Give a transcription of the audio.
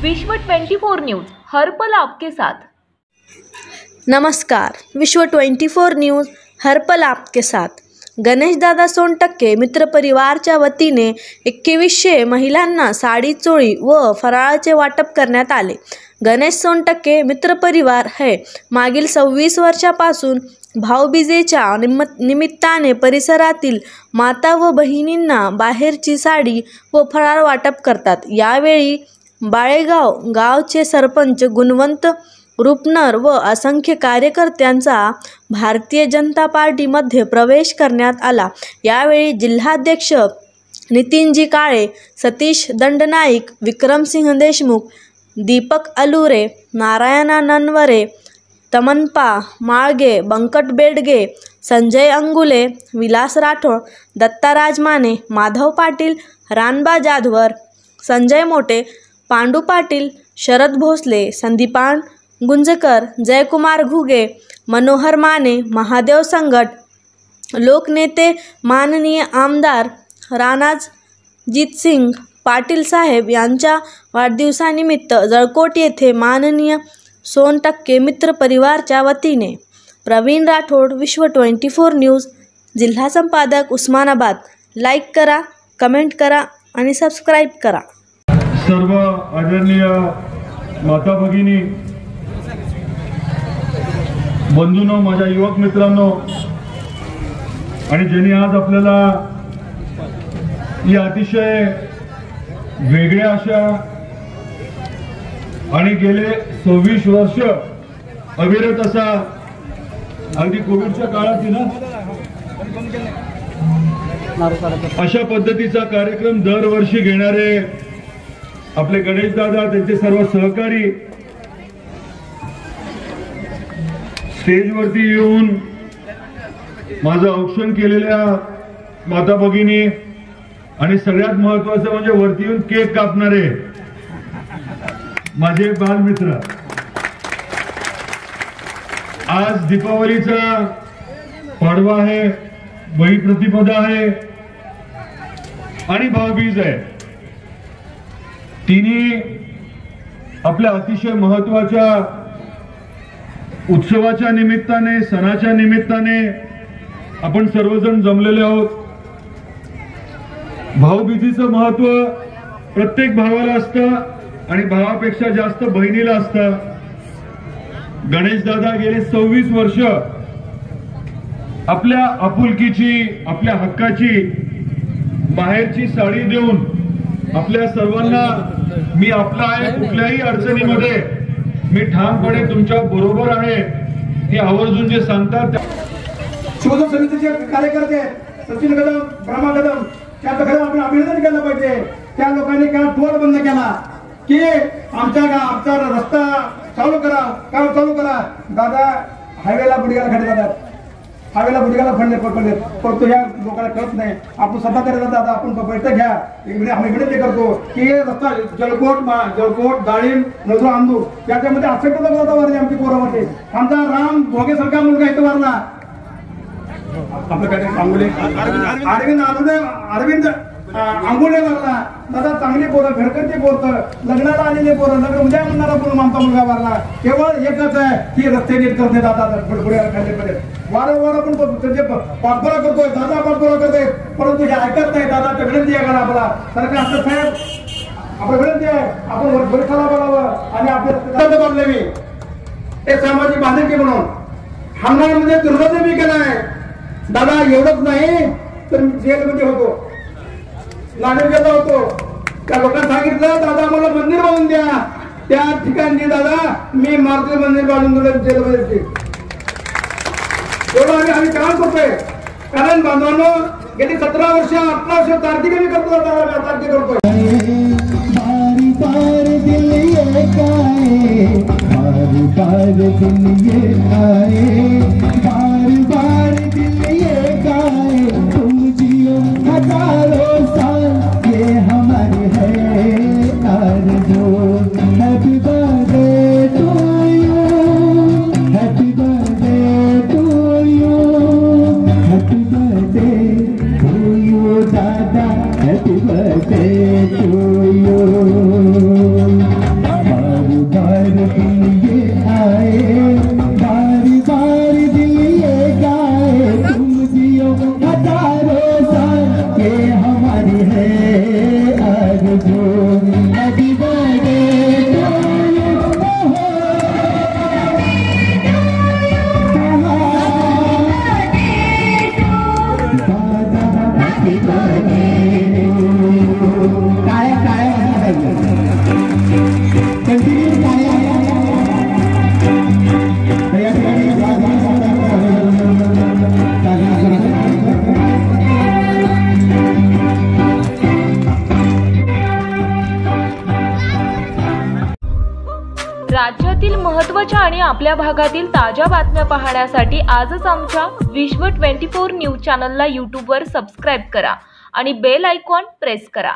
विश्व 24 न्यूज हर पल आपके साथ। नमस्कार, विश्व 24 न्यूज हर पल आपके साथ। गणेशदादा सोनटक्के मित्र परिवारच्या वतीने 2100 महिलांना साडी चोळी व फराळाचे वाटप करण्यात आले। गणेश सोनटक्के मित्र परिवार हे मागील 26 वर्षापासून भाऊबीजेच्या निमित्ताने परिसरातील माता व बहिणींना बाहेरची साडी व फराळ वाटप करतात। यावेळी बाळेगाव गावचे सरपंच गुणवंत रुपनर व असंख्य कार्यकर्त्यांचा भारतीय जनता पार्टीमध्ये प्रवेश करण्यात आला। यावेळी जिल्हाध्यक्ष नितीनजी काळे, सतीश दंडनाईक, विक्रमसिंह देशमुख, दीपक अलुरे, नारायणा ननवरे, तमनपा माळगे, बंकट बेडगे, संजय अंगुले, विलास राठोड, दत्ता राजमाने, माधव पाटील, रानबा जाधवर, संजय मोटे, पांडू पाटील, शरद भोसले, संदीपान गुंजकर, जयकुमार घुगे, मनोहर माने, महादेव संगट, लोकनेते माननीय आमदार राणाजीतसिंग पाटील साहेब यांच्या वाढदिवसानिमित्त जळकोट येथे माननीय सोनटक्के मित्र परिवारच्या वतीने प्रवीण राठोड, विश्व 24 न्यूज, जिल्हा संपादक उस्मानाबाद। लाईक करा, कमेंट करा आणि सबस्क्राईब करा। सर्व आदरणीय माता भगिनी, बंधूंनो, माझ्या युवक मित्रांनो आणि ज्यांनी आज आपल्याला या अतिशय वेगळ्या अशा आणि गेले 26 वर्ष अविरत असा अगदी कोविडच्या काळात अशा पद्धतीचा कार्यक्रम दरवर्षी घेणारे आपले गणेश दादा, त्यांचे सर्व सहकारी स्टेजवरती येऊन माझं औक्षण केलेल्या माता भगिनी आणि सगळ्यात महत्त्वाचं म्हणजे वरती येऊन केक कापणारे माझे बालमित्र। आज दीपावलीचा पाडवा आहे, बळीप्रतिपदा आहे आणि भाऊबीज आहे। तिन्ही आपल्या अतिशय महत्त्वाच्या उत्सवाच्या निमित्ताने, सणाच्या निमित्ताने आपण सर्वजण जमलेले आहोत। भाऊबीजेचं महत्त्व प्रत्येक भावाला असतं आणि भावापेक्षा जास्त बहिणीला असतं। गणेश दादा गेले 26 वर्ष आपल्या आपुलकीची, आपल्या हक्काची बाहेरची साडी देऊन आपल्या सर्वांना मी आपला आहे, कुठल्याही अडचणीमध्ये मी ठामपणे तुमच्या बरोबर आहे हे आवर्जून जे सांगतात। शिवजन समितीचे कार्यकर्ते सचिन कदम, ब्रह्मा कदम, त्या प्रकारे आपण अभिनंदन केलं पाहिजे। त्या लोकांनी काय टोल बंद केला की आमचा रस्ता चालू करा, काम चालू करा। दादा हायवेला बुडीगाला खडे जातात, हायवेला बुडीगाला फंडले पडले, परंतु ह्या लोकांना कळत नाही। आपण सध्या तरी दादा आपण बैठक घ्या, आम्ही विनंती करतो की रस्ता जळकोट डाळिंब नजर अंदूर याच्यामध्ये अफेक्ट दादा वारले आमची पोरामध्ये। आमचा राम भोगेसारखा मुलगा इथं वारला, आपलं काय अंगुले अरविंद अंगुले वारला। दादा चांगली पोरं, घरकरची पोरं, लग्नाला आलेले पोरं, लग्न उद्या म्हणणारा पोरं आमचा मुलगा वारला। केवळ एकच आहे की रस्ते नीट करते दादा बुडबुड्याला खाल्लेमध्ये वारंवार आपण त्यांचे पाठपुरा करतोय, दादा पाठपुरा करतोय, परंतु हे ऐकत नाही। दादा विनंती आहे का आपला सरकार असं साहेब, आपलं विनंती आहे आपण वरिष्ठाला बोलावं आणि आपले बांधले मी हे सामाजिक बांधिलकी म्हणून हमनामध्ये दुर्गती मी केला आहे। दादा एवढंच नाही तर जेलमध्ये होतो, नांदेडला होतो, त्या लोकांना सांगितलं दादा मला मंदिर बांधून द्या, त्या ठिकाणी दादा मी मारुती मंदिर बांधून दिलं जेलमध्ये। एवढं आम्ही काम करतोय, कारण बांधवांनो गेली 17 वर्ष 18 वर्ष तार्किक मी करतो, दादा तार्किक करतोय। बारी बार दिल ये गाए, बारी बार दिल ये गाए, बारी बार दिल ये गाए, तुम जियो हजारों साल ये हमारी है आरज़ू। Happy birthday to you, happy birthday to you, happy birthday to you दादा, हैप्पी बर्थडे टू यू। महत्त्वाच्या आणि आपल्या भागातील ताज्या बातम्या पाहण्यासाठी आजच आमच्या विश्व 24 न्यूज चॅनलला यूट्यूबवर सबस्क्राईब करा आणि बेल आयकॉन प्रेस करा।